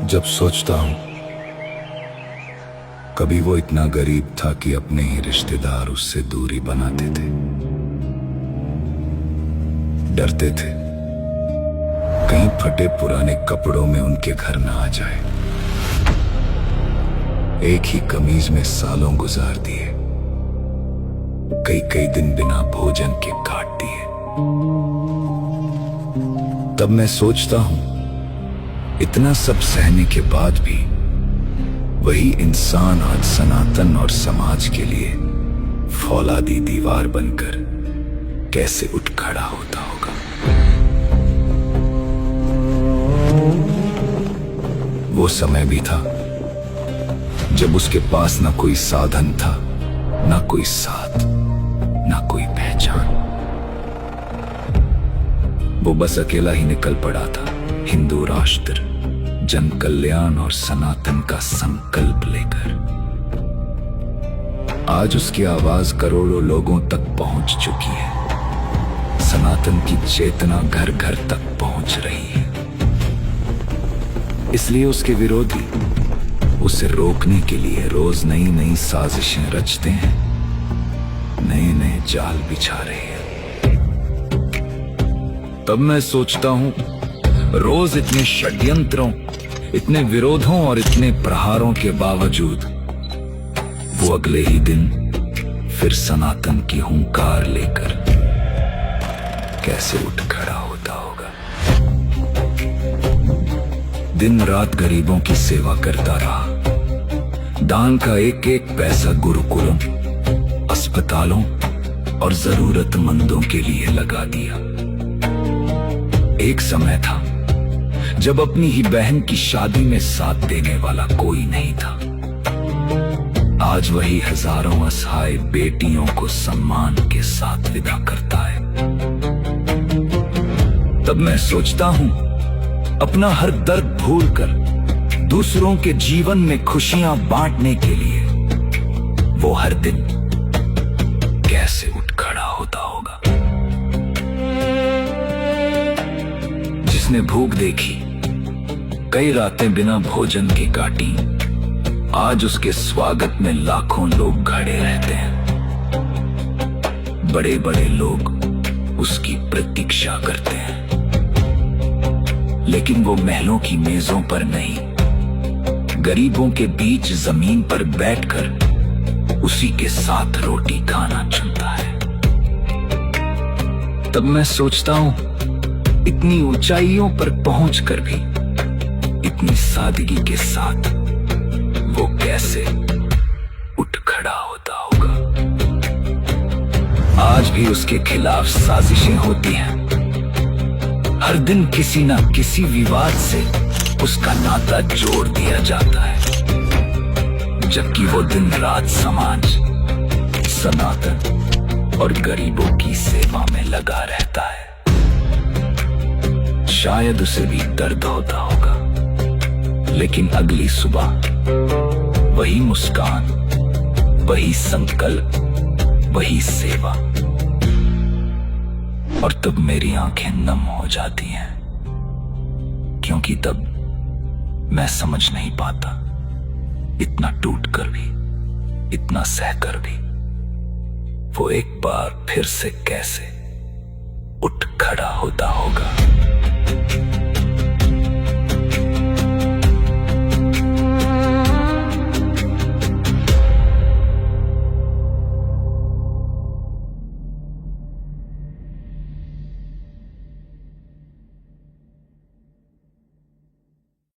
जब सोचता हूं कभी वो इतना गरीब था कि अपने ही रिश्तेदार उससे दूरी बनाते थे, डरते थे कहीं फटे पुराने कपड़ों में उनके घर ना आ जाए। एक ही कमीज में सालों गुजार दिए, कई कई दिन बिना भोजन के काट दिए। तब मैं सोचता हूं इतना सब सहने के बाद भी वही इंसान आज सनातन और समाज के लिए फौलादी दीवार बनकर कैसे उठ खड़ा होता होगा। वो समय भी था जब उसके पास ना कोई साधन था, ना कोई साथ, ना कोई पहचान। वो बस अकेला ही निकल पड़ा था, हिंदू राष्ट्र, जन कल्याण और सनातन का संकल्प लेकर। आज उसकी आवाज करोड़ों लोगों तक पहुंच चुकी है, सनातन की चेतना घर घर तक पहुंच रही है। इसलिए उसके विरोधी उसे रोकने के लिए रोज नई नई साजिशें रचते हैं, नए नए जाल बिछा रहे हैं। तब मैं सोचता हूं रोज इतने षड्यंत्रों, इतने विरोधों और इतने प्रहारों के बावजूद वो अगले ही दिन फिर सनातन की हुंकार लेकर कैसे उठ खड़ा होता होगा। दिन रात गरीबों की सेवा करता रहा, दान का एक एक पैसा गुरुकुलों, अस्पतालों और जरूरतमंदों के लिए लगा दिया। एक समय था जब अपनी ही बहन की शादी में साथ देने वाला कोई नहीं था। आज वही हजारों असहाय बेटियों को सम्मान के साथ विदा करता है। तब मैं सोचता हूं अपना हर दर्द भूलकर दूसरों के जीवन में खुशियां बांटने के लिए वो हर दिन कैसे उठ खड़ा होता होगा। जिसने भूख देखी, कई रातें बिना भोजन के काटी, आज उसके स्वागत में लाखों लोग खड़े रहते हैं। बड़े बड़े लोग उसकी प्रतीक्षा करते हैं, लेकिन वो महलों की मेजों पर नहीं, गरीबों के बीच जमीन पर बैठकर उसी के साथ रोटी खाना चुनता है। तब मैं सोचता हूं इतनी ऊंचाइयों पर पहुंचकर भी इतनी सादगी के साथ वो कैसे उठ खड़ा होता होगा। आज भी उसके खिलाफ साजिशें होती हैं, हर दिन किसी ना किसी विवाद से उसका नाता जोड़ दिया जाता है, जबकि वो दिन रात समाज, सनातन और गरीबों की सेवा में लगा रहता है। शायद उसे भी दर्द होता होगा, लेकिन अगली सुबह वही मुस्कान, वही संकल्प, वही सेवा, और तब मेरी आंखें नम हो जाती हैं, क्योंकि तब मैं समझ नहीं पाता इतना टूट कर भी, इतना सहकर भी वो एक बार फिर से कैसे उठ खड़ा होता